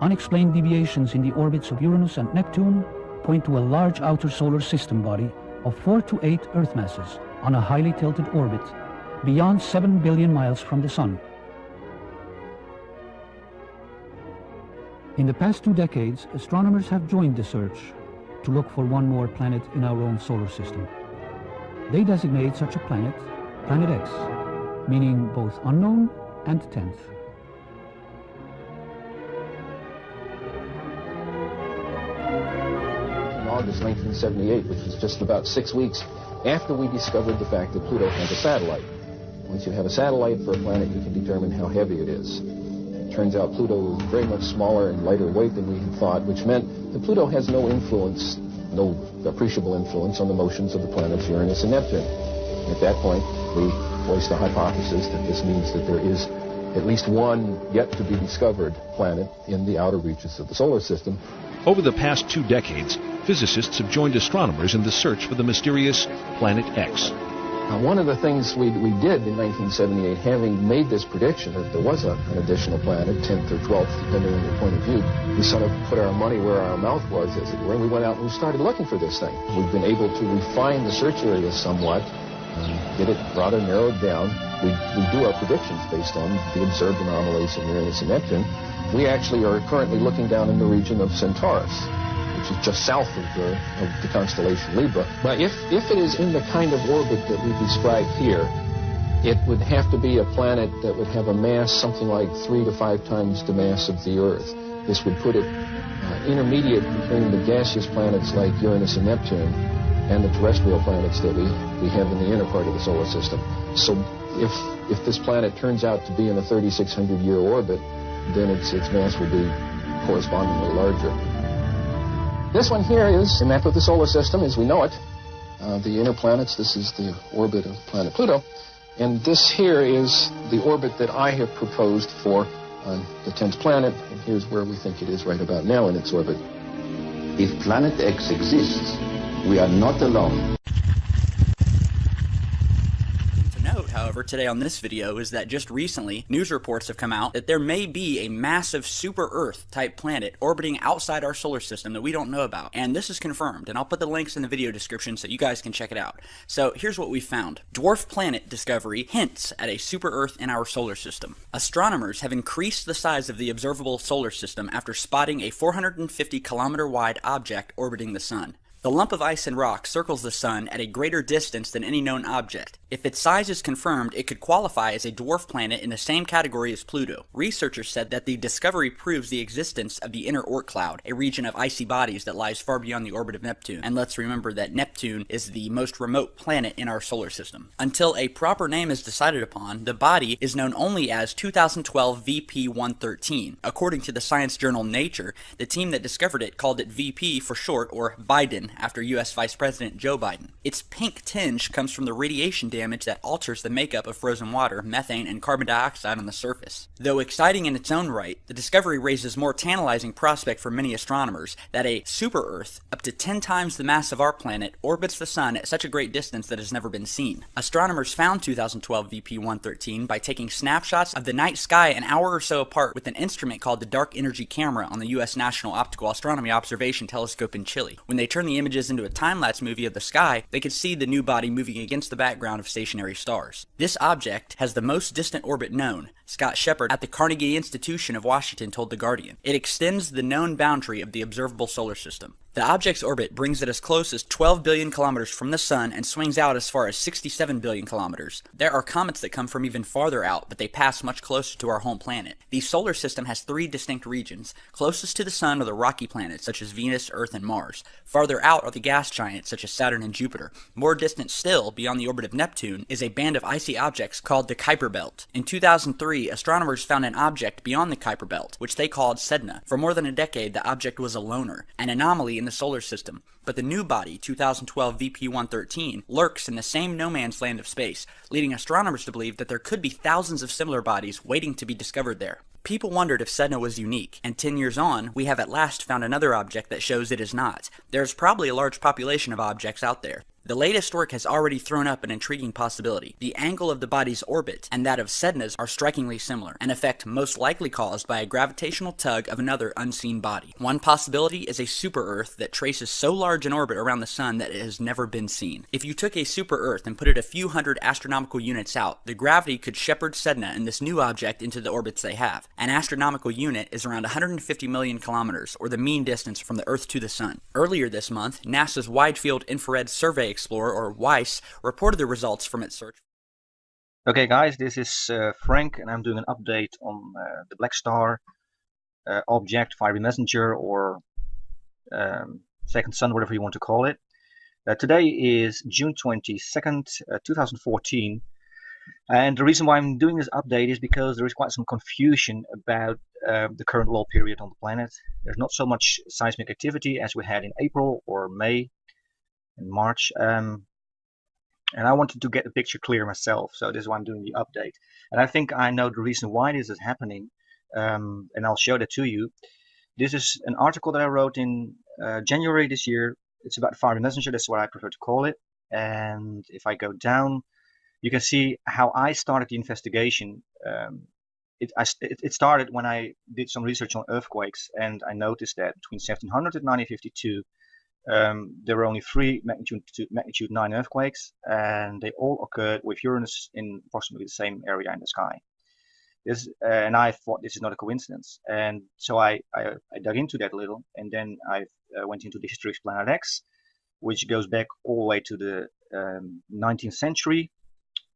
Unexplained deviations in the orbits of Uranus and Neptune point to a large outer solar system body of 4 to 8 Earth masses on a highly tilted orbit beyond 7 billion miles from the Sun. In the past 2 decades, astronomers have joined the search to look for one more planet in our own solar system. They designate such a planet Planet X, meaning both unknown and 10th. In August 1978, which was just about 6 weeks after we discovered the fact that Pluto has a satellite. Once you have a satellite for a planet, you can determine how heavy it is. It turns out Pluto is very much smaller and lighter weight than we had thought, which meant that Pluto has no influence, no appreciable influence on the motions of the planets Uranus and Neptune. At that point, we voiced the hypothesis that this means that there is at least one yet to be discovered planet in the outer reaches of the solar system. Over the past 2 decades, physicists have joined astronomers in the search for the mysterious Planet X. Now, one of the things we did in 1978, having made this prediction that there was an additional planet, 10th or 12th, depending on your point of view, we sort of put our money where our mouth was, as it were, and we went out and we started looking for this thing. We've been able to refine the search area somewhat, get it rather narrowed down. We do our predictions based on the observed anomalies in Uranus and Neptune. We actually are currently looking down in the region of Centaurus, which is just south of the constellation Libra. But if it is in the kind of orbit that we described here, it would have to be a planet that would have a mass something like 3 to 5 times the mass of the Earth. This would put it intermediate between the gaseous planets like Uranus and Neptune and the terrestrial planets that we have in the inner part of the solar system. So if this planet turns out to be in a 3,600-year orbit, then its mass will be correspondingly larger. This one here is a map of the solar system as we know it. The inner planets, this is the orbit of planet Pluto. And this here is the orbit that I have proposed for the 10th planet. And here's where we think it is right about now in its orbit. If Planet X exists, we are not alone. However, today on this video is that just recently, news reports have come out that there may be a massive super-Earth type planet orbiting outside our solar system that we don't know about. And this is confirmed, and I'll put the links in the video description so you guys can check it out. So here's what we found. Dwarf planet discovery hints at a super-Earth in our solar system. Astronomers have increased the size of the observable solar system after spotting a 450-kilometer wide object orbiting the Sun. The lump of ice and rock circles the Sun at a greater distance than any known object. If its size is confirmed, it could qualify as a dwarf planet in the same category as Pluto. Researchers said that the discovery proves the existence of the inner Oort cloud, a region of icy bodies that lies far beyond the orbit of Neptune. And let's remember that Neptune is the most remote planet in our solar system. Until a proper name is decided upon, the body is known only as 2012 VP113. According to the science journal Nature, the team that discovered it called it VP for short, or Biden, after U.S. Vice President Joe Biden. Its pink tinge comes from the radiation damage that alters the makeup of frozen water, methane, and carbon dioxide on the surface. Though exciting in its own right, the discovery raises more tantalizing prospect for many astronomers that a super-Earth, up to 10 times the mass of our planet, orbits the Sun at such a great distance that has never been seen. Astronomers found 2012 VP113 by taking snapshots of the night sky an hour or so apart with an instrument called the Dark Energy Camera on the U.S. National Optical Astronomy Observation Telescope in Chile. When they turned the images into a time-lapse movie of the sky, they could see the new body moving against the background of stationary stars. This object has the most distant orbit known, Scott Shepard at the Carnegie Institution of Washington told The Guardian. It extends the known boundary of the observable solar system. The object's orbit brings it as close as 12 billion kilometers from the Sun and swings out as far as 67 billion kilometers. There are comets that come from even farther out, but they pass much closer to our home planet. The solar system has 3 distinct regions. Closest to the Sun are the rocky planets, such as Venus, Earth, and Mars. Farther out are the gas giants, such as Saturn and Jupiter. More distant still, beyond the orbit of Neptune, is a band of icy objects called the Kuiper Belt. In 2003, astronomers found an object beyond the Kuiper Belt, which they called Sedna. For more than a decade, the object was a loner, an anomaly in the solar system. But the new body, 2012 VP113, lurks in the same no-man's land of space, leading astronomers to believe that there could be thousands of similar bodies waiting to be discovered there. People wondered if Sedna was unique, and 10 years on, we have at last found another object that shows it is not. There's probably a large population of objects out there. The latest work has already thrown up an intriguing possibility. The angle of the body's orbit and that of Sedna's are strikingly similar, an effect most likely caused by a gravitational tug of another unseen body. One possibility is a super-Earth that traces so large an orbit around the Sun that it has never been seen. If you took a super-Earth and put it a few hundred astronomical units out, the gravity could shepherd Sedna and this new object into the orbits they have. An astronomical unit is around 150 million kilometers, or the mean distance from the Earth to the Sun. Earlier this month, NASA's Wide Field Infrared Survey Explorer, or WISE, reported the results from its search. Okay guys, this is Frank, and I'm doing an update on the Black Star object, Fiery Messenger, or Second Sun, whatever you want to call it. Today is June 22nd, 2014, and the reason why I'm doing this update is because there is quite some confusion about the current lull period on the planet. There's not so much seismic activity as we had in April or May and March, and I wanted to get the picture clear myself, so this is why I'm doing the update. And I think I know the reason why this is happening, and I'll show that to you. This is an article that I wrote in January this year. It's about Fiery Messenger, that's what I prefer to call it. And if I go down, you can see how I started the investigation. It started when I did some research on earthquakes, and I noticed that between 1700 and 1952, there were only 3 magnitude 9 earthquakes, and they all occurred with Uranus in approximately the same area in the sky. And I thought this is not a coincidence, and so I dug into that a little, and then I went into the history of Planet X, which goes back all the way to the 19th century.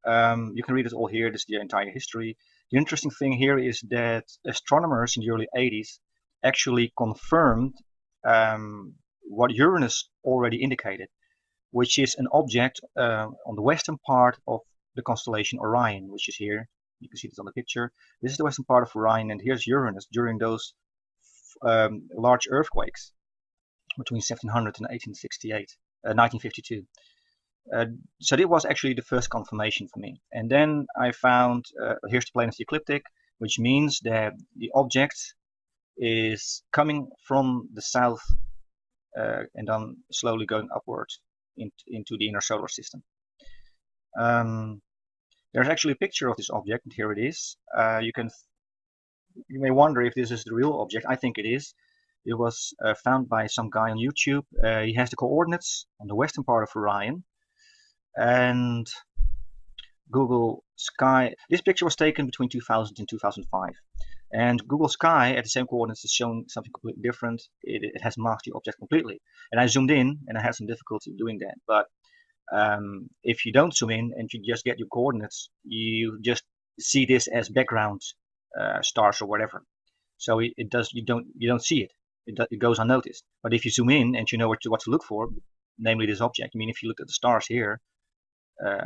You can read it all here. This is the entire history. The interesting thing here is that astronomers in the early 80s actually confirmed what Uranus already indicated, which is an object on the western part of the constellation Orion, which is here. You can see this on the picture. This is the western part of Orion, and here's Uranus during those large earthquakes between 1700 and 1952. So it was actually the first confirmation for me. And then I found, here's the plane of the ecliptic, which means that the object is coming from the south and then slowly going upwards into the inner solar system. There's actually a picture of this object, and here it is. You may wonder if this is the real object. I think it is. It was found by some guy on YouTube. He has the coordinates on the western part of Orion, and Google Sky. This picture was taken between 2000 and 2005, and Google Sky at the same coordinates is showing something completely different. It has masked the object completely, and I zoomed in, and I had some difficulty doing that. But if you don't zoom in and you just get your coordinates, you just see this as background stars or whatever. So you don't see it. It goes unnoticed. But if you zoom in and you know what to look for, namely this object. I mean, if you look at the stars here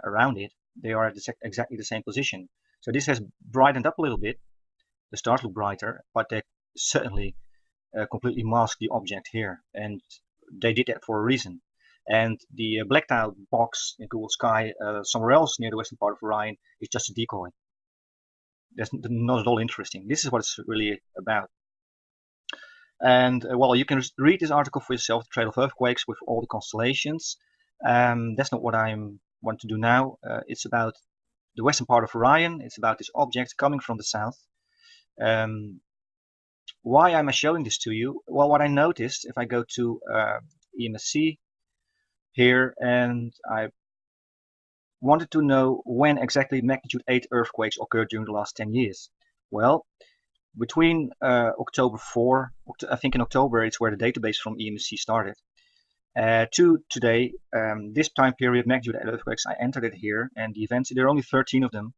around it, they are at exactly the same position. So this has brightened up a little bit. The stars look brighter, but they certainly completely mask the object here, and they did that for a reason. And the blacked out box in Google Sky somewhere else near the western part of Orion is just a decoy. That's not at all interesting. This is what it's really about. And well, you can read this article for yourself, The Trail of Earthquakes, with all the constellations. That's not what I want to do now. It's about the western part of Orion. It's about this object coming from the south. Why am I showing this to you? Well, what I noticed, if I go to EMSC here, and I wanted to know when exactly magnitude 8 earthquakes occurred during the last 10 years. Well, between October 4, I think in October, it's where the database from EMSC started, to today, this time period, magnitude 8 earthquakes, I entered it here, and the events, there are only 13 of them.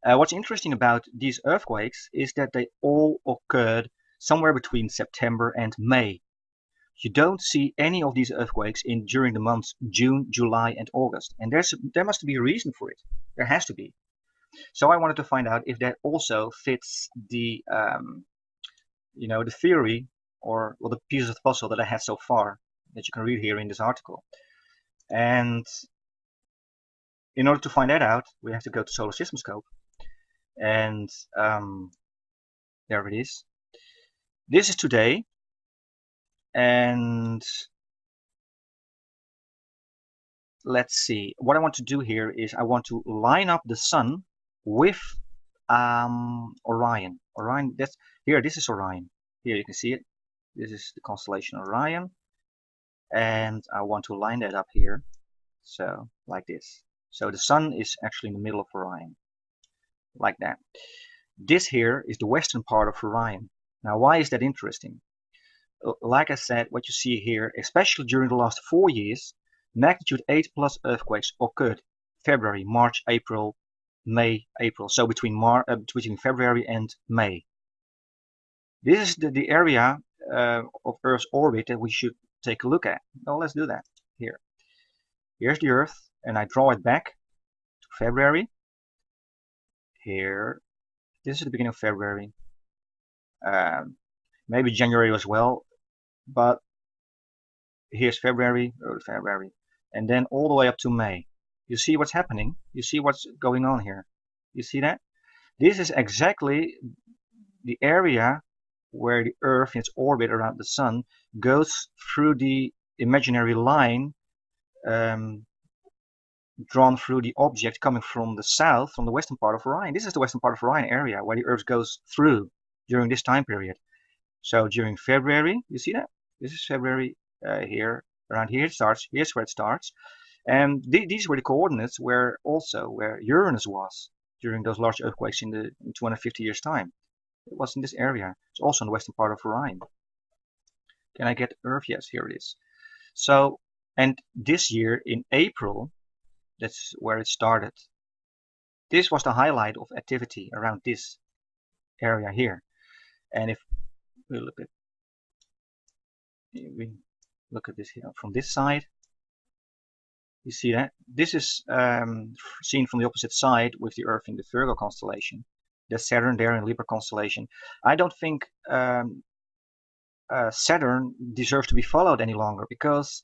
What's interesting about these earthquakes is that they all occurred somewhere between September and May. You don't see any of these earthquakes during the months June, July, and August, and there must be a reason for it. There has to be. So I wanted to find out if that also fits the, the theory, or well, the pieces of the puzzle that I had so far that you can read here in this article. And in order to find that out, we have to go to Solar System Scope, and there it is. This is today. And let's see. What I want to do here is I want to line up the sun with Orion. Orion, that's here. This is Orion. Here you can see it. This is the constellation Orion, and I want to line that up here. So like this. So the sun is actually in the middle of Orion, like that. This here is the western part of Orion. Now, why is that interesting? Like I said, what you see here, especially during the last 4 years, magnitude 8 plus earthquakes occurred February, March, April, May, April. So between February and May. This is the area of Earth's orbit that we should take a look at. Now let's do that here. Here's the Earth, and I draw it back to February. Here, this is the beginning of February. Maybe January as well, but here's February, early February, and then all the way up to May. You see what's happening? You see what's going on here? You see that? This is exactly the area where the Earth in its orbit around the Sun goes through the imaginary line drawn through the object coming from the south, from the western part of Orion. This is the western part of Orion area where the Earth goes through during this time period. So during February, you see that? This is February here, around here it starts. Here's where it starts. And these were the coordinates where Uranus was during those large earthquakes in 250 years time. It was in this area. It's also in the western part of Orion. Can I get Earth? Yes, here it is. So, and this year in April, that's where it started. This was the highlight of activity around this area here. And if we look at this here from this side, you see that this is seen from the opposite side with the Earth in the Virgo constellation. There's Saturn there in Libra constellation. I don't think Saturn deserves to be followed any longer, because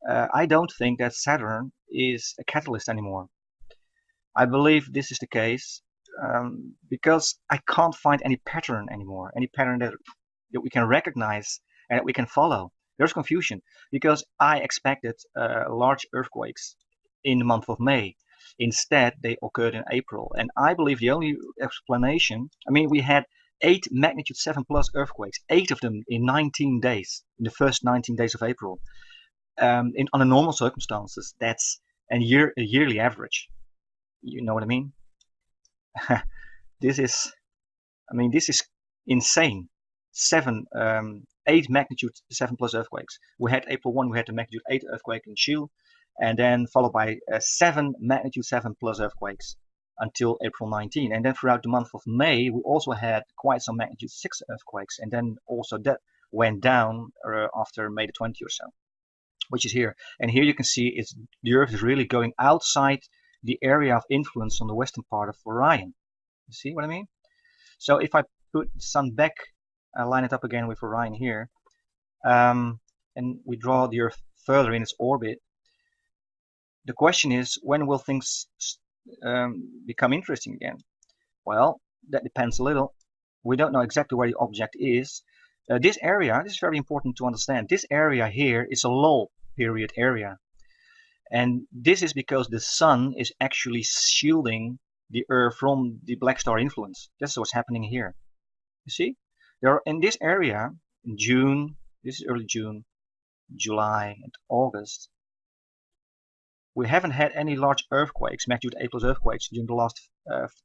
I don't think that Saturn is a catalyst anymore. I believe this is the case because I can't find any pattern anymore, any pattern that we can recognize and that we can follow. There's confusion because I expected large earthquakes in the month of May. Instead, they occurred in April. And I believe the only explanation, I mean, we had 8 magnitude 7 plus earthquakes, 8 of them in 19 days, in the first 19 days of April. Under normal circumstances, that's a yearly average. You know what I mean? This is insane. 8 magnitude 7 plus earthquakes. We had April 1, we had the magnitude 8 earthquake in Chile, and then followed by 7 magnitude 7 plus earthquakes until April 19. And then throughout the month of May, we also had quite some magnitude 6 earthquakes, and then also that went down after May the 20th or so, which is here. And here you can see the Earth is really going outside the area of influence on the western part of Orion. You see what I mean? So if I put the Sun back, I line it up again with Orion here, and we draw the Earth further in its orbit. The question is, when will things become interesting again? Well, that depends a little. We don't know exactly where the object is. This area, this is very important to understand. This area here is a lull period area. And this is because the Sun is actually shielding the Earth from the black star influence. That's what's happening here. You see? There are, in this area, in June, this is early June, July, and August, we haven't had any large earthquakes, magnitude 8 plus earthquakes, during the last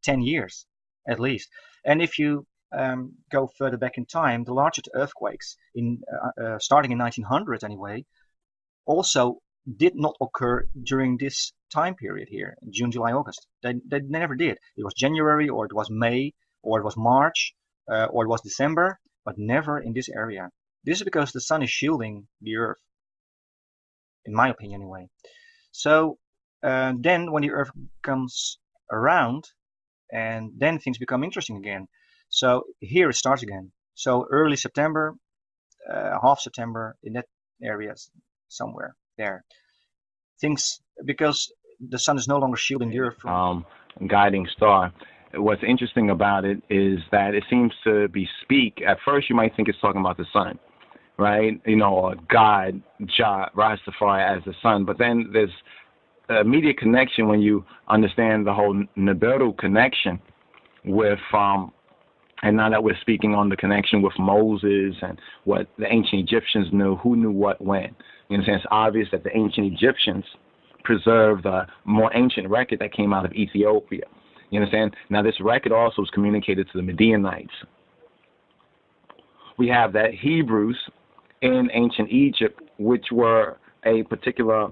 10 years, at least. And if you go further back in time, the largest earthquakes, starting in 1900 anyway, also did not occur during this time period here, June, July, August. They never did. It was January, or it was May, or it was March, or it was December, but never in this area. This is because the Sun is shielding the Earth, in my opinion anyway. So then when the Earth comes around, and then things become interesting again. So here it starts again. So early September, half September, in that area somewhere there. Things, because the Sun is no longer shielding the Earth from guiding star. What's interesting about it is that it seems to bespeak, at first you might think it's talking about the Sun, right? You know, God, Jah, Rastafari as the Sun, but then there's immediate connection when you understand the whole Nibiru connection with, and now that we're speaking on the connection with Moses and what the ancient Egyptians knew, who knew what when. You understand? It's obvious that the ancient Egyptians preserved a more ancient record that came out of Ethiopia. You understand? Now this record also was communicated to the Midianites. We have that Hebrews in ancient Egypt, which were a particular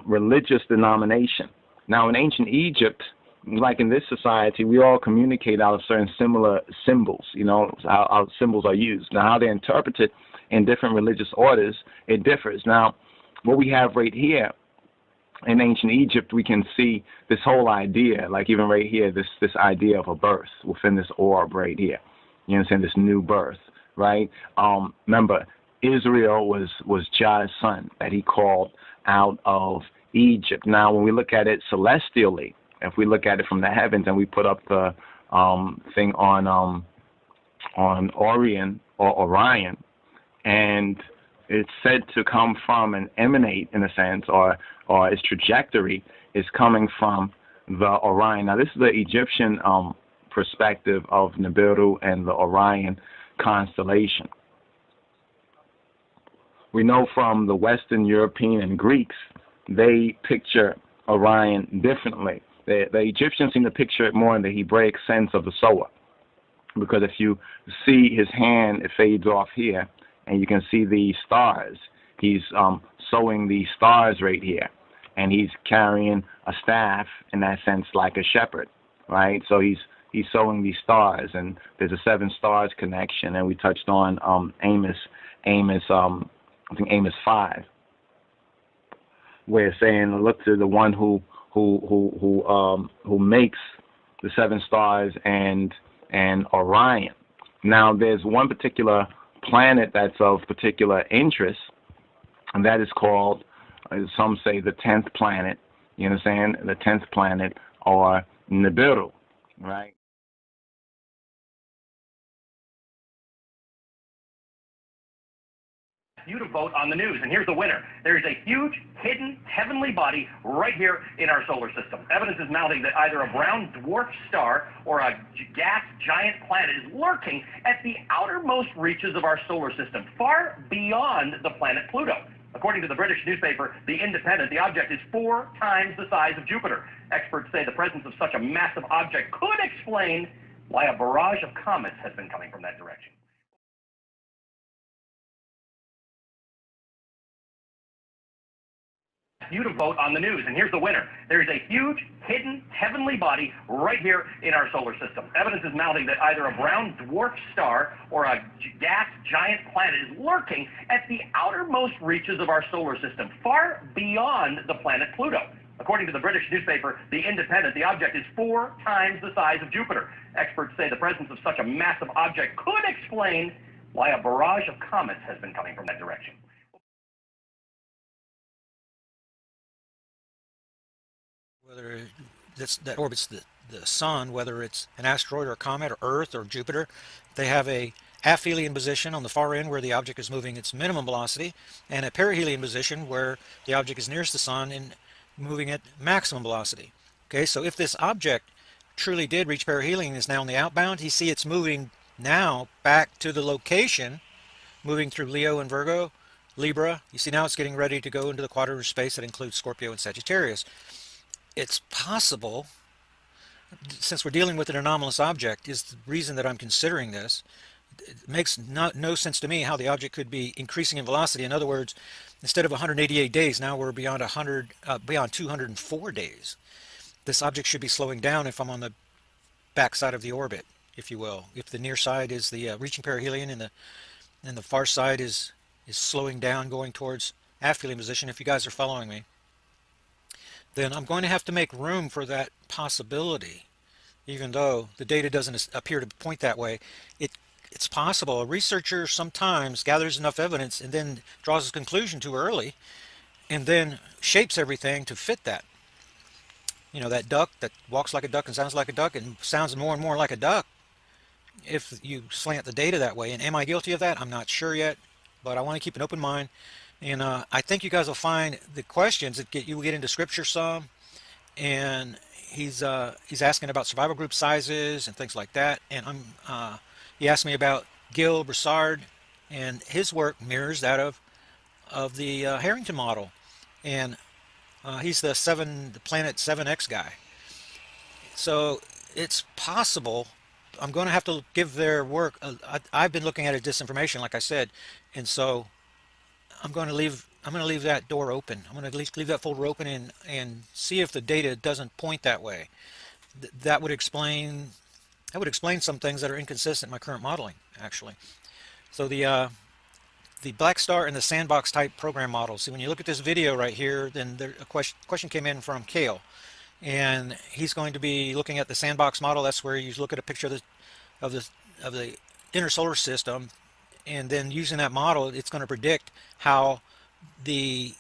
religious denomination. Now in ancient Egypt, like in this society, we all communicate out of certain similar symbols, you know, how symbols are used. Now, how they're interpreted in different religious orders, it differs. Now, what we have right here in ancient Egypt, we can see this whole idea, like even right here, this idea of a birth within this orb right here. You understand, this new birth, right? Remember, Israel was Jah's son that he called out of Egypt. Now, when we look at it celestially, if we look at it from the heavens and we put up the thing on Orion or Orion, and it's said to come from and emanate in a sense, or its trajectory is coming from the Orion. Now this is the Egyptian perspective of Nibiru and the Orion constellation. We know from the Western European and Greeks, they picture Orion differently. The Egyptians seem to picture it more in the Hebraic sense of the sower, because if you see his hand, it fades off here, and you can see the stars. He's sowing the stars right here, and he's carrying a staff in that sense, like a shepherd, right? So he's sowing these stars, and there's a 7 stars connection, and we touched on Amos, I think Amos 5, where it's saying, look to the one who makes the 7 stars and Orion. Now, there's one particular planet that's of particular interest, and that is called, some say, the 10th planet. You understand? The 10th planet, or Nibiru, right? You to vote on the news, and here's the winner. There is a huge hidden heavenly body right here in our solar system. Evidence is mounting that either a brown dwarf star or a gas giant planet is lurking at the outermost reaches of our solar system, far beyond the planet Pluto. According to the British newspaper The Independent, the object is 4 times the size of Jupiter. Experts say the presence of such a massive object could explain why a barrage of comets has been coming from that direction. You to vote on the news, and here's the winner. There is a huge hidden heavenly body right here in our solar system. Evidence is mounting that either a brown dwarf star or a gas giant planet is lurking at the outermost reaches of our solar system, far beyond the planet Pluto. According to the British newspaper The Independent, the object is 4 times the size of Jupiter. Experts say the presence of such a massive object could explain why a barrage of comets has been coming from that direction. Whether that orbits the sun, whether it's an asteroid or a comet or Earth or Jupiter, they have a aphelion position on the far end where the object is moving its minimum velocity, and a perihelion position where the object is nearest the sun and moving at maximum velocity. Okay, so if this object truly did reach perihelion and is now on the outbound, you see it's moving now back to the location, moving through Leo and Virgo, Libra. You see now it's getting ready to go into the quadrant of space that includes Scorpio and Sagittarius. It's possible, since we're dealing with an anomalous object, is the reason that I'm considering this. It makes no sense to me how the object could be increasing in velocity. In other words, instead of 188 days, now we're beyond 204 days. This object should be slowing down if I'm on the back side of the orbit, if you will. If the near side is the reaching perihelion and the far side is slowing down, going towards aphelion position, if you guys are following me, then I'm going to have to make room for that possibility. Even though the data doesn't appear to point that way, it's possible. A researcher sometimes gathers enough evidence and then draws a conclusion too early and then shapes everything to fit that. You know, that duck that walks like a duck and sounds like a duck and sounds more and more like a duck, if you slant the data that way. And am I guilty of that? I'm not sure yet, but I want to keep an open mind And I think you guys will find the questions that you get into scripture some, and he's asking about survival group sizes and things like that. And he asked me about Gil Broussard, and his work mirrors that of the Harrington model, and he's the Planet 7X guy. So it's possible. I'm going to have to give their work. I've been looking at it disinformation, like I said, and so I'm going to leave that door open. I'm going to leave that folder open and see if the data doesn't point that way. That would explain some things that are inconsistent in my current modeling, actually. So the Black Star and the sandbox type program models. See, when you look at this video right here, then a question came in from Kale, and he's going to be looking at the sandbox model. That's where you look at a picture of the inner solar system, and then using that model, it's going to predict how the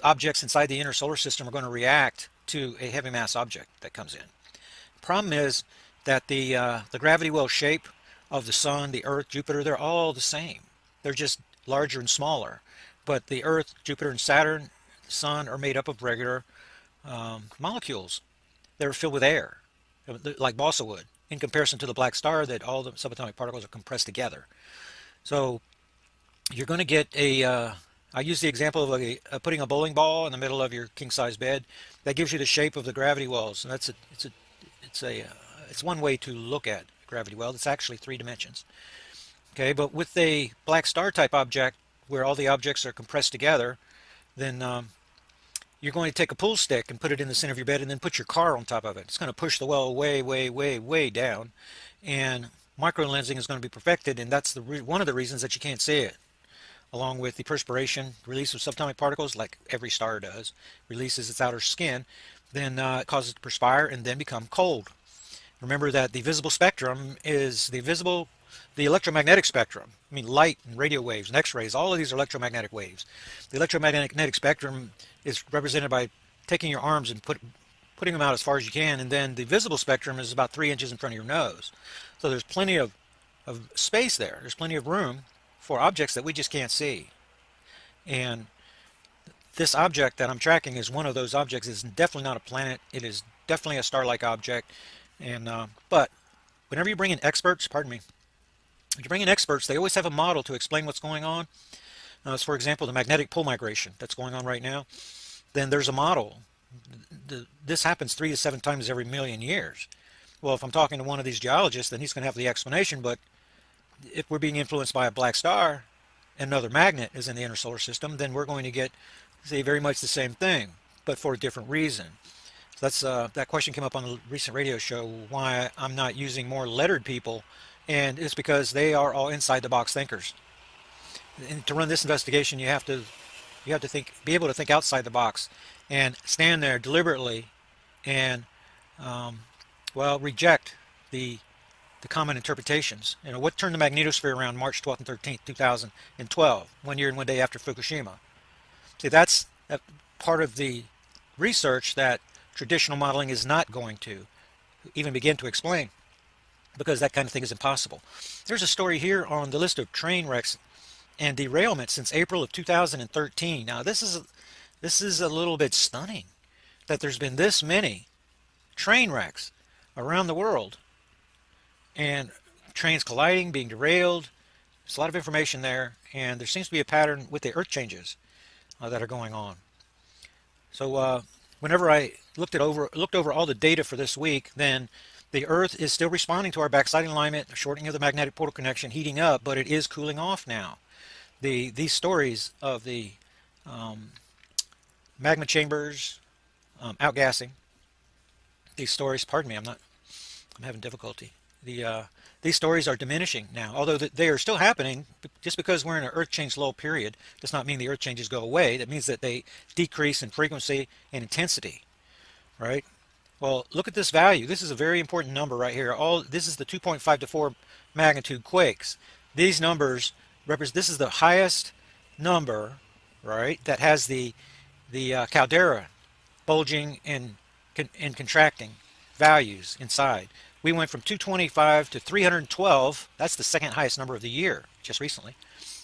objects inside the inner solar system are going to react to a heavy mass object that comes in. Problem is that the gravity well shape of the Sun, the Earth, Jupiter, they're all the same. They're just larger and smaller. But the Earth, Jupiter, and Saturn, the Sun, are made up of regular molecules. They're filled with air, like balsa wood, in comparison to the Black Star, that all the subatomic particles are compressed together. So you're going to get I use the example of putting a bowling ball in the middle of your king-size bed. That gives you the shape of the gravity wells, and it's one way to look at gravity well. It's actually 3 dimensions. Okay, but with a Black Star type object where all the objects are compressed together, then you're going to take a pool stick and put it in the center of your bed and then put your car on top of it. It's going to push the well way, way, way, way down, and microlensing is going to be perfected, and that's one of the reasons that you can't see it. Along with the perspiration, release of subatomic particles, like every star does, releases its outer skin, then it causes it to perspire and then become cold. Remember that the visible spectrum is the electromagnetic spectrum. I mean, light and radio waves and X-rays, all of these are electromagnetic waves. The electromagnetic spectrum is represented by taking your arms and putting them out as far as you can, and then the visible spectrum is about 3 inches in front of your nose. So there's plenty of space there. There's plenty of room for objects that we just can't see. And this object that I'm tracking is one of those objects. It's definitely not a planet. It is definitely a star-like object. And but whenever you bring in experts, pardon me, when you bring in experts, they always have a model to explain what's going on. As for example, the magnetic pole migration that's going on right now. Then there's a model. This happens 3 to 7 times every million years. Well, if I'm talking to one of these geologists, then he's going to have the explanation. But if we're being influenced by a black star and another magnet is in the inner solar system, then we're going to get, say, very much the same thing, but for a different reason. So that's that question came up on a recent radio show, why I'm not using more lettered people, and it's because they are all inside the box thinkers. And to run this investigation, you have to be able to think outside the box and stand there deliberately and reject the common interpretations. You know, what turned the magnetosphere around March 12th and 13th, 2012, 1 year and 1 day after Fukushima? See, that's part of the research that traditional modeling is not going to even begin to explain, because that kind of thing is impossible. There's a story here on the list of train wrecks and derailments since April of 2013. Now, this is a little bit stunning that there's been this many train wrecks around the world, and trains colliding, being derailed. There's a lot of information there, and there seems to be a pattern with the earth changes that are going on. So whenever I looked over all the data for this week, then the Earth is still responding to our backsliding alignment, shortening of the magnetic polar connection, heating up, but it is cooling off now. These stories of the magma chambers outgassing, these stories, pardon me, I'm having difficulty. These stories are diminishing now, although they are still happening. Just because we're in an earth change low period does not mean the earth changes go away. That means that they decrease in frequency and intensity, right? Well, look at this value. This is a very important number right here. This is the 2.5 to 4 magnitude quakes. These numbers represent, this is the highest number, right, that has the caldera bulging and contracting values inside. We went from 225 to 312. That's the second highest number of the year, just recently.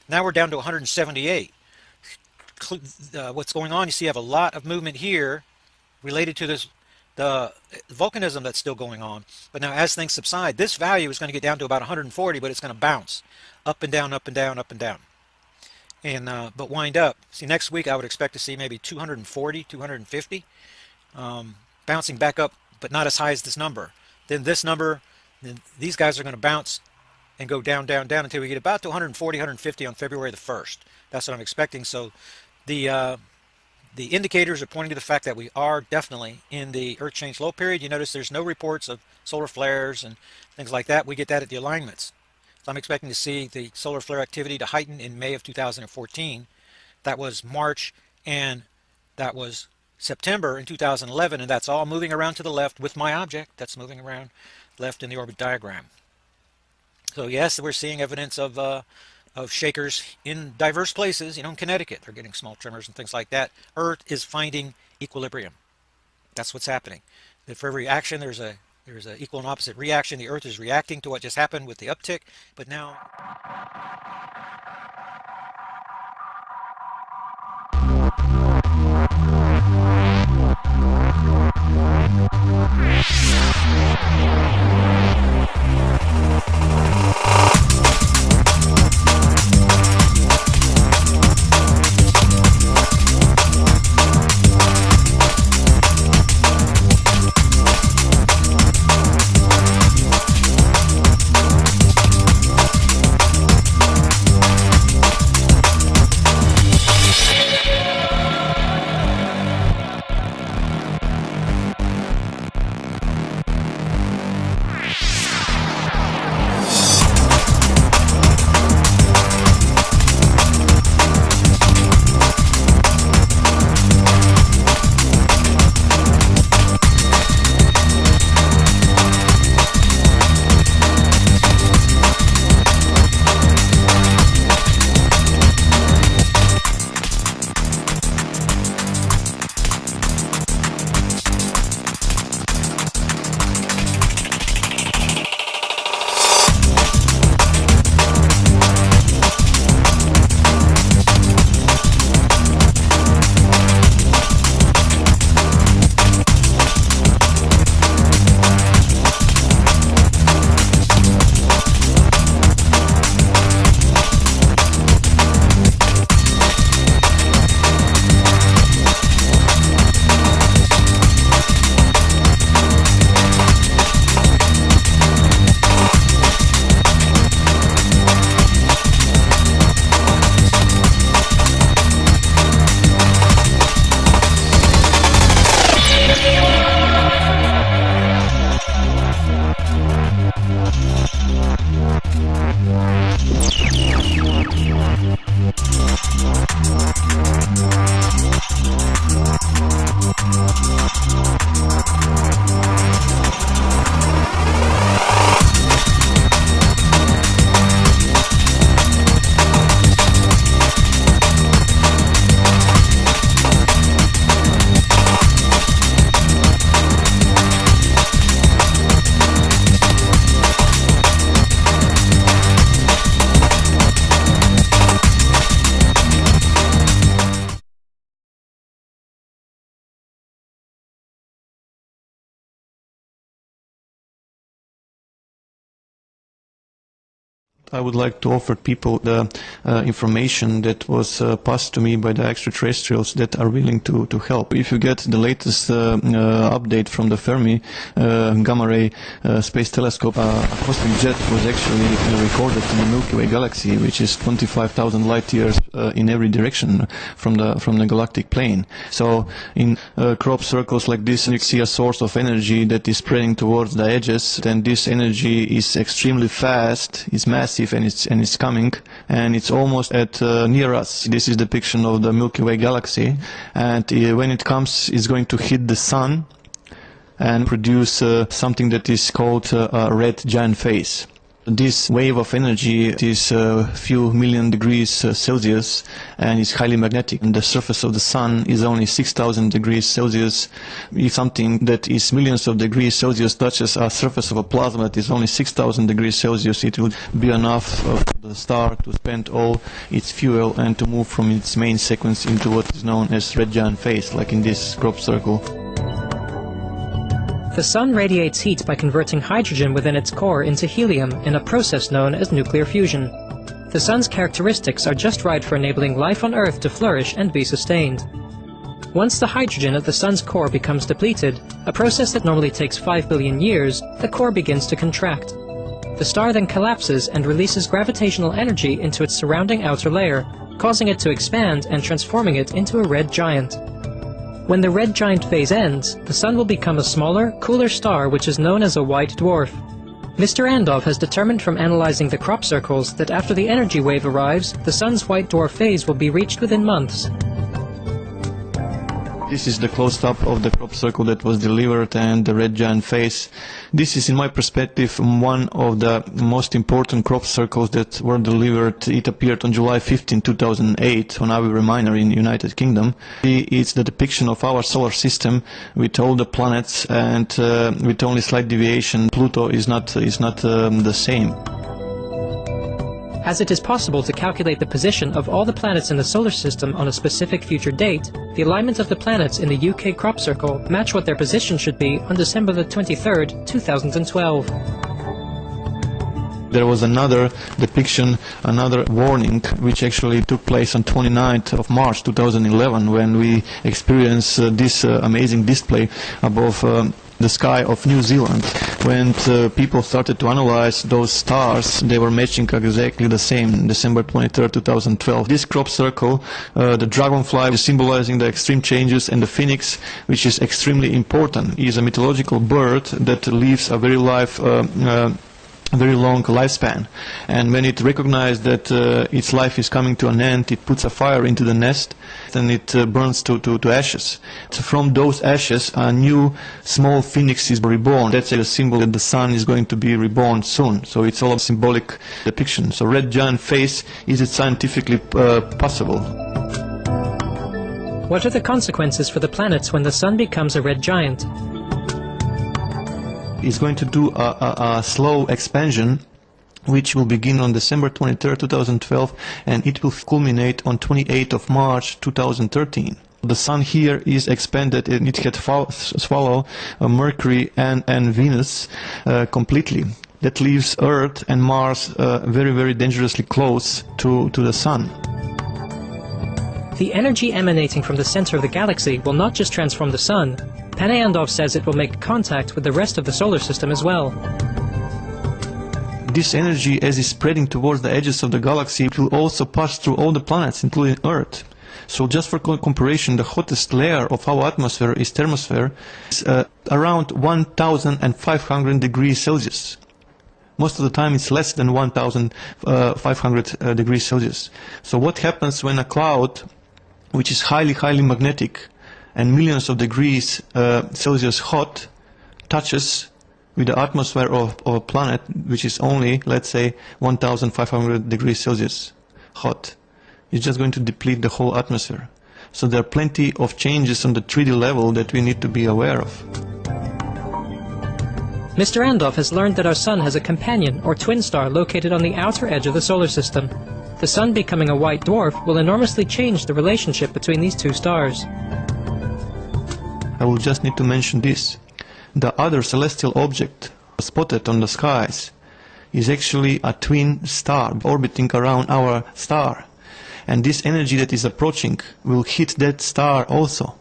Now we're down to 178. what's going on. You see, you have a lot of movement here related to this, the volcanism that's still going on. But now as things subside, this value is going to get down to about 140, but it's going to bounce up and down, up and down, up and down. And but wind up. See, next week I would expect to see maybe 240, 250, bouncing back up, but not as high as this number. Then this number, then these guys are going to bounce and go down, down, down until we get about to 140, 150 on February the 1st. That's what I'm expecting. So the indicators are pointing to the fact that we are definitely in the Earth change low period. You notice there's no reports of solar flares and things like that. We get that at the alignments. So I'm expecting to see the solar flare activity to heighten in May of 2014. That was March and that was September in 2011, and that's all moving around to the left with my object. That's moving around left in the orbit diagram. So yes, we're seeing evidence of shakers in diverse places. You know, in Connecticut, they're getting small tremors and things like that. Earth is finding equilibrium. That's what's happening. That for every action, there's an equal and opposite reaction. The Earth is reacting to what just happened with the uptick, but now. I would like to offer people the information that was passed to me by the extraterrestrials that are willing to help. If you get the latest update from the Fermi Gamma Ray Space Telescope, a cosmic jet was actually recorded in the Milky Way galaxy, which is 25,000 light years in every direction from the galactic plane. So in crop circles like this, you see a source of energy that is spreading towards the edges, and this energy is extremely fast, is massive, and it's coming, and it's almost at near us. This is depiction of the Milky Way galaxy, and when it comes, it's going to hit the sun and produce something that is called a red giant phase. This wave of energy is a few million degrees Celsius and is highly magnetic. And the surface of the sun is only 6,000 degrees Celsius. If something that is millions of degrees Celsius touches a surface of a plasma that is only 6,000 degrees Celsius, it will be enough for the star to spend all its fuel and to move from its main sequence into what is known as red giant phase, like in this crop circle. The Sun radiates heat by converting hydrogen within its core into helium in a process known as nuclear fusion. The Sun's characteristics are just right for enabling life on Earth to flourish and be sustained. Once the hydrogen at the Sun's core becomes depleted, a process that normally takes 5 billion years, the core begins to contract. The star then collapses and releases gravitational energy into its surrounding outer layer, causing it to expand and transforming it into a red giant. When the red giant phase ends, the Sun will become a smaller, cooler star which is known as a white dwarf. Mr. Andov has determined from analyzing the crop circles that after the energy wave arrives, the Sun's white dwarf phase will be reached within months. This is the close-up of the crop circle that was delivered and the red giant phase. This is, in my perspective, one of the most important crop circles that were delivered. It appeared on July 15, 2008 on Avi Reminer in the United Kingdom. It's the depiction of our solar system with all the planets and with only slight deviation. Pluto is not the same. As it is possible to calculate the position of all the planets in the solar system on a specific future date, the alignment of the planets in the UK crop circle match what their position should be on December the 23rd, 2012. There was another depiction, another warning, which actually took place on 29th of March 2011 when we experienced this amazing display above the sky of New Zealand. When people started to analyze those stars, they were matching exactly the same, December 23rd, 2012. This crop circle, the dragonfly is symbolizing the extreme changes, and the phoenix, which is extremely important, is a mythological bird that lives a very long lifespan, and when it recognizes that its life is coming to an end, it puts a fire into the nest and it burns to ashes. So from those ashes a new small phoenix is reborn. That's a symbol that the sun is going to be reborn soon, so it's all a symbolic depiction. So red giant phase, is it scientifically possible? What are the consequences for the planets when the Sun becomes a red giant? Is going to do a slow expansion, which will begin on December 23rd, 2012, and it will culminate on 28th of March 2013. The Sun here is expanded and it had swallowed Mercury and Venus completely. That leaves Earth and Mars very, very dangerously close to the Sun. The energy emanating from the center of the galaxy will not just transform the Sun. Andov says it will make contact with the rest of the solar system as well. This energy, as is spreading towards the edges of the galaxy, it will also pass through all the planets, including Earth. So just for comparison, the hottest layer of our atmosphere is thermosphere, is around 1,500 degrees Celsius. Most of the time it's less than 1,500 degrees Celsius. So what happens when a cloud, which is highly magnetic and millions of degrees Celsius hot, touches with the atmosphere of a planet which is only, let's say, 1,500 degrees Celsius hot? It's just going to deplete the whole atmosphere. So there are plenty of changes on the 3D level that we need to be aware of. Mr. Andov has learned that our Sun has a companion or twin star located on the outer edge of the solar system. The Sun becoming a white dwarf will enormously change the relationship between these two stars. I will just need to mention this. The other celestial object spotted on the skies is actually a twin star orbiting around our star. And this energy that is approaching will hit that star also.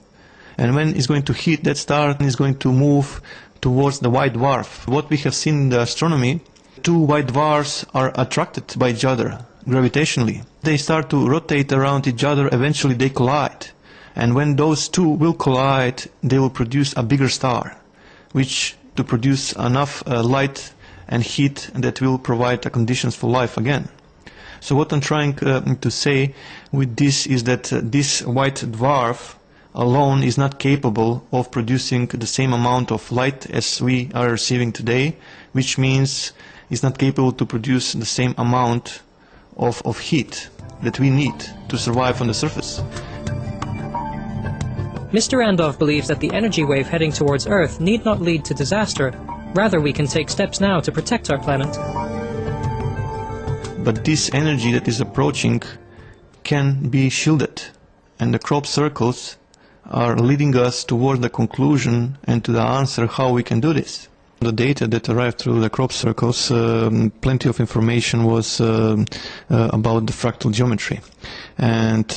And when it's going to hit that star, it's going to move towards the white dwarf. What we have seen in the astronomy, two white dwarfs are attracted by each other gravitationally. They start to rotate around each other, eventually they collide. And when those two will collide, they will produce a bigger star, which to produce enough light and heat that will provide the conditions for life again. So what I'm trying to say with this is that this white dwarf alone is not capable of producing the same amount of light as we are receiving today, which means is not capable to produce the same amount of heat that we need to survive on the surface. Mr. Andov believes that the energy wave heading towards Earth need not lead to disaster. Rather, we can take steps now to protect our planet. But this energy that is approaching can be shielded, and the crop circles are leading us toward the conclusion and to the answer how we can do this. The data that arrived through the crop circles, plenty of information was about the fractal geometry, and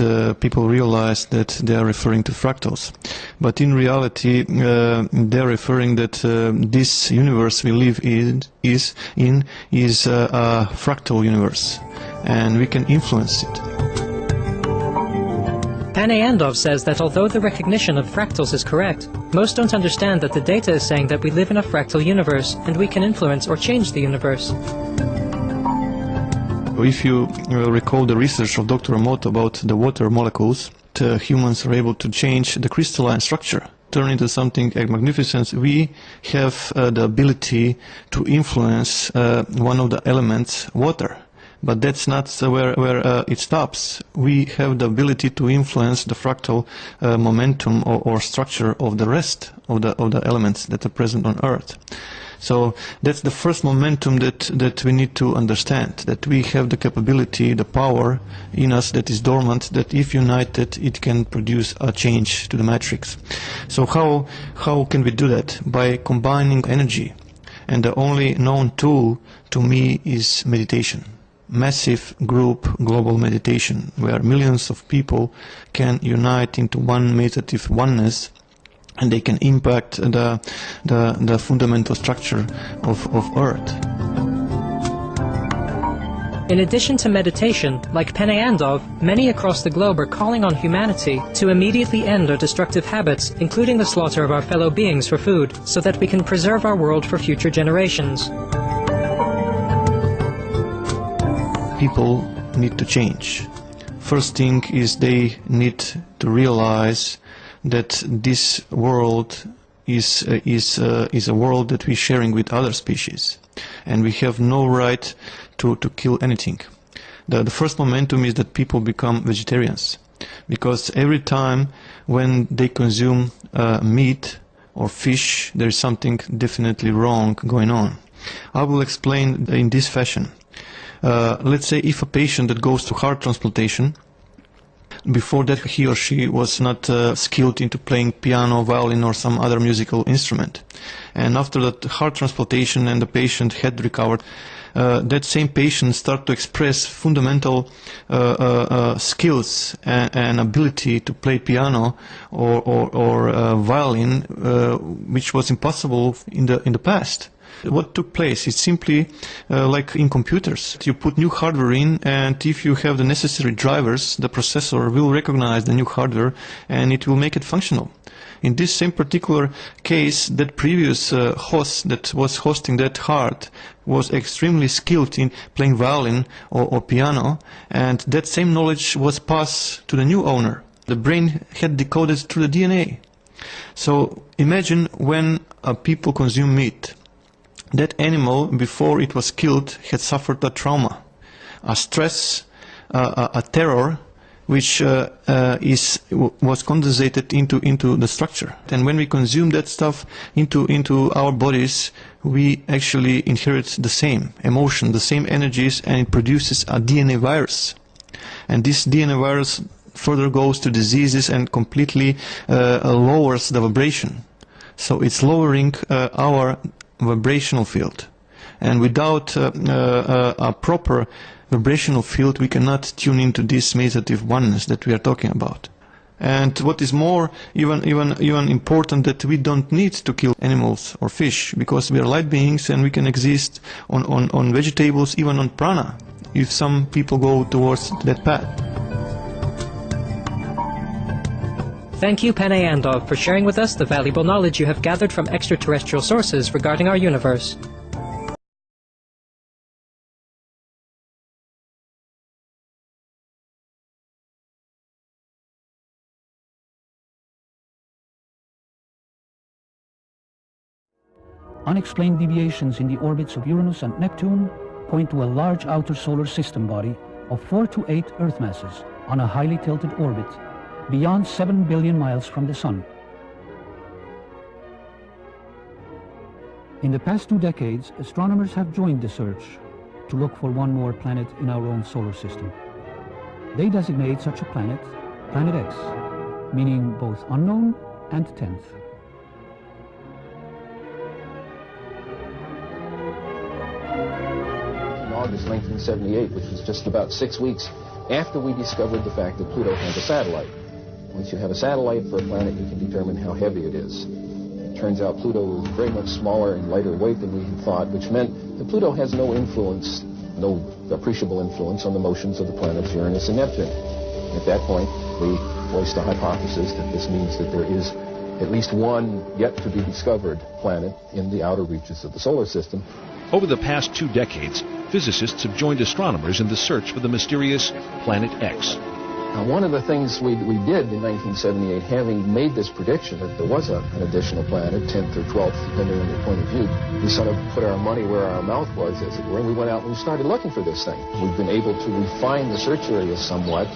people realized that they are referring to fractals. But in reality, they are referring that this universe we live in is a fractal universe, and we can influence it. Pane Andov says that although the recognition of fractals is correct, most don't understand that the data is saying that we live in a fractal universe and we can influence or change the universe. If you recall the research of Dr. Emoto about the water molecules, humans are able to change the crystalline structure, turn into something magnificent. We have the ability to influence one of the elements, water. But that's not where it stops. We have the ability to influence the fractal momentum or structure of the rest of the elements that are present on Earth. So that's the first momentum that we need to understand, that we have the capability, the power in us that is dormant, that if united it can produce a change to the matrix. So how can we do that? By combining energy. And the only known tool to me is meditation. Massive group global meditation where millions of people can unite into one meditative oneness, and they can impact the fundamental structure of Earth. In addition to meditation, like Pane Andov, many across the globe are calling on humanity to immediately end our destructive habits, including the slaughter of our fellow beings for food, so that we can preserve our world for future generations. People need to change. First thing is they need to realize that this world is a world that we're sharing with other species, and we have no right to kill anything. The first momentum is that people become vegetarians, because every time when they consume meat or fish, there is something definitely wrong going on. I will explain in this fashion. Let's say if a patient that goes to heart transplantation, before that he or she was not skilled into playing piano, violin or some other musical instrument, and after that heart transplantation and the patient had recovered, that same patient start to express fundamental skills and ability to play piano or violin, which was impossible in the past. What took place is simply like in computers. You put new hardware in, and if you have the necessary drivers, the processor will recognize the new hardware and it will make it functional. In this same particular case, that previous host that was hosting that heart was extremely skilled in playing violin or piano, and that same knowledge was passed to the new owner. The brain had decoded through the DNA. So imagine when people consume meat. That animal, before it was killed, had suffered a trauma, a stress, a terror, which was condensated into the structure. And when we consume that stuff into our bodies, we actually inherit the same emotion, the same energies, and it produces a DNA virus. And this DNA virus further goes to diseases and completely lowers the vibration. So it's lowering our vibrational field, and without a proper vibrational field we cannot tune into this meditative oneness that we are talking about. And what is more even important, that we don't need to kill animals or fish, because we are light beings and we can exist on vegetables, even on prana, if some people go towards that path. Thank you, Pane Andov, for sharing with us the valuable knowledge you have gathered from extraterrestrial sources regarding our universe. unexplained deviations in the orbits of Uranus and Neptune point to a large outer solar system body of 4 to 8 Earth masses on a highly tilted orbit beyond 7 billion miles from the Sun. In the past 2 decades, astronomers have joined the search to look for one more planet in our own solar system. They designate such a planet Planet X, meaning both unknown and 10th. In August 1978, which was just about 6 weeks after we discovered the fact that Pluto has a satellite. Once you have a satellite for a planet, you can determine how heavy it is. It turns out Pluto was very much smaller and lighter weight than we had thought, which meant that Pluto has no influence, no appreciable influence on the motions of the planets Uranus and Neptune. At that point, we voiced the hypothesis that this means that there is at least one yet to be discovered planet in the outer reaches of the solar system. Over the past 2 decades, physicists have joined astronomers in the search for the mysterious Planet X. One of the things we did in 1978, having made this prediction that there was an additional planet, 10th or 12th, depending on your point of view, we sort of put our money where our mouth was, as it were, and we went out and we started looking for this thing. We've been able to refine the search area somewhat,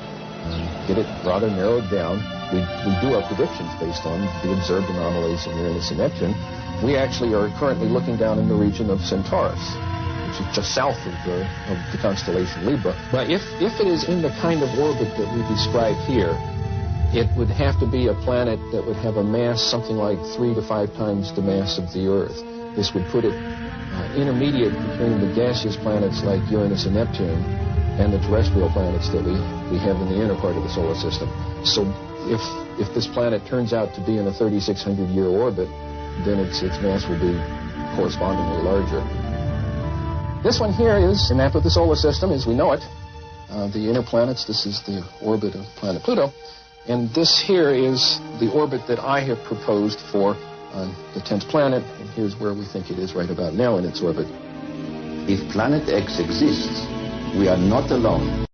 get it rather narrowed down. We do our predictions based on the observed anomalies in Uranus and Neptune. We actually are currently looking down in the region of Centaurus, which is just south of the constellation Libra. But if it is in the kind of orbit that we describe here, it would have to be a planet that would have a mass something like 3 to 5 times the mass of the Earth. This would put it intermediate between the gaseous planets like Uranus and Neptune and the terrestrial planets that we have in the inner part of the solar system. So if this planet turns out to be in a 3,600-year orbit, then its mass will be correspondingly larger. This one here is the map of the solar system as we know it. The inner planets, this is the orbit of planet Pluto. And this here is the orbit that I have proposed for the 10th planet. And here's where we think it is right about now in its orbit. If Planet X exists, we are not alone.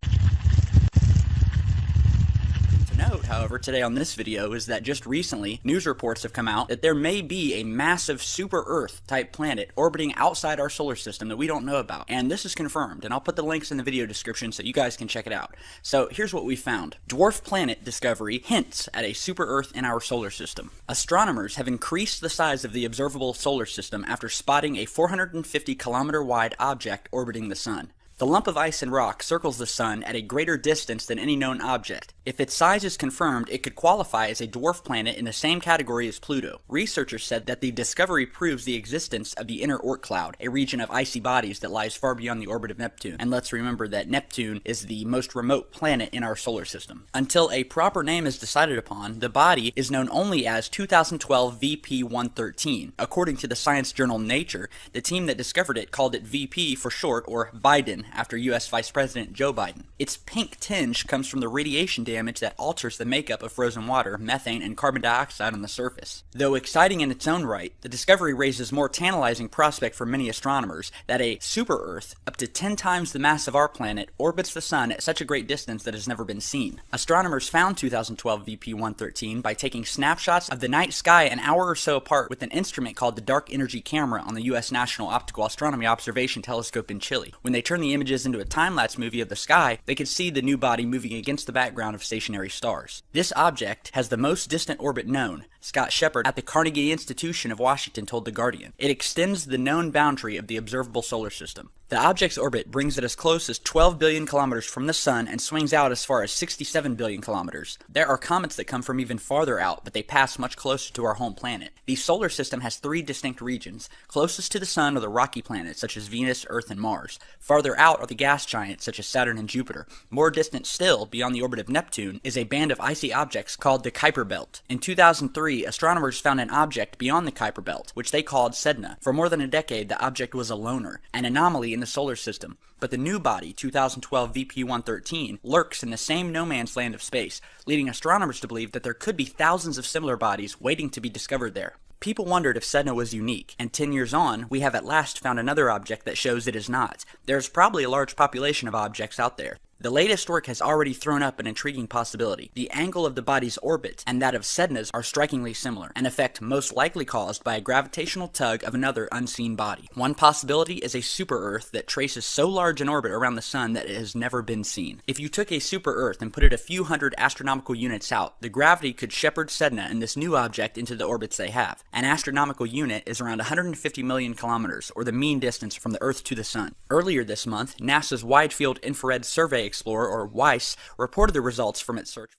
However, today on this video is that just recently, news reports have come out that there may be a massive super-Earth type planet orbiting outside our solar system that we don't know about. And this is confirmed, and I'll put the links in the video description so you guys can check it out. So here's what we found. Dwarf planet discovery hints at a super-Earth in our solar system. Astronomers have increased the size of the observable solar system after spotting a 450-kilometer wide object orbiting the Sun. The lump of ice and rock circles the Sun at a greater distance than any known object. If its size is confirmed, it could qualify as a dwarf planet in the same category as Pluto. Researchers said that the discovery proves the existence of the inner Oort cloud, a region of icy bodies that lies far beyond the orbit of Neptune. And let's remember that Neptune is the most remote planet in our solar system. Until a proper name is decided upon, the body is known only as 2012 VP113. According to the science journal Nature, the team that discovered it called it VP for short, or Biden, after U.S. Vice President Joe Biden. Its pink tinge comes from the radiation damage that alters the makeup of frozen water, methane, and carbon dioxide on the surface. Though exciting in its own right, the discovery raises more tantalizing prospect for many astronomers that a super-Earth, up to 10 times the mass of our planet, orbits the Sun at such a great distance that has never been seen. Astronomers found 2012 VP113 by taking snapshots of the night sky an hour or so apart with an instrument called the Dark Energy Camera on the U.S. National Optical Astronomy Observation Telescope in Chile. When they turned the images into a time-lapse movie of the sky, they could see the new body moving against the background of stationary stars. This object has the most distant orbit known, Scott Shepard at the Carnegie Institution of Washington told The Guardian. It extends the known boundary of the observable solar system. The object's orbit brings it as close as 12 billion kilometers from the Sun and swings out as far as 67 billion kilometers. There are comets that come from even farther out, but they pass much closer to our home planet. The solar system has 3 distinct regions. Closest to the Sun are the rocky planets, such as Venus, Earth, and Mars. Farther out are the gas giants, such as Saturn and Jupiter. More distant still, beyond the orbit of Neptune, is a band of icy objects called the Kuiper Belt. In 2003, astronomers found an object beyond the Kuiper Belt, which they called Sedna. For more than a decade, the object was a loner, an anomaly in the solar system. But the new body, 2012 VP113, lurks in the same no-man's land of space, leading astronomers to believe that there could be thousands of similar bodies waiting to be discovered there. People wondered if Sedna was unique, and 10 years on, we have at last found another object that shows it is not. There's probably a large population of objects out there. The latest work has already thrown up an intriguing possibility. The angle of the body's orbit and that of Sedna's are strikingly similar, an effect most likely caused by a gravitational tug of another unseen body. One possibility is a super-Earth that traces so large an orbit around the Sun that it has never been seen. If you took a super-Earth and put it a few hundred astronomical units out, the gravity could shepherd Sedna and this new object into the orbits they have. An astronomical unit is around 150 million kilometers, or the mean distance from the Earth to the Sun. Earlier this month, NASA's Wide Field Infrared Survey Explorer, or WISE, reported the results from its search.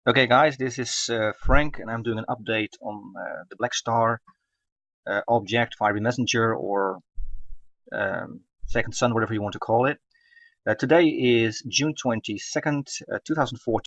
Okay guys, this is Frank, and I'm doing an update on the Black Star object, fiery messenger, or second sun, whatever you want to call it. Today is June 22nd, 2014.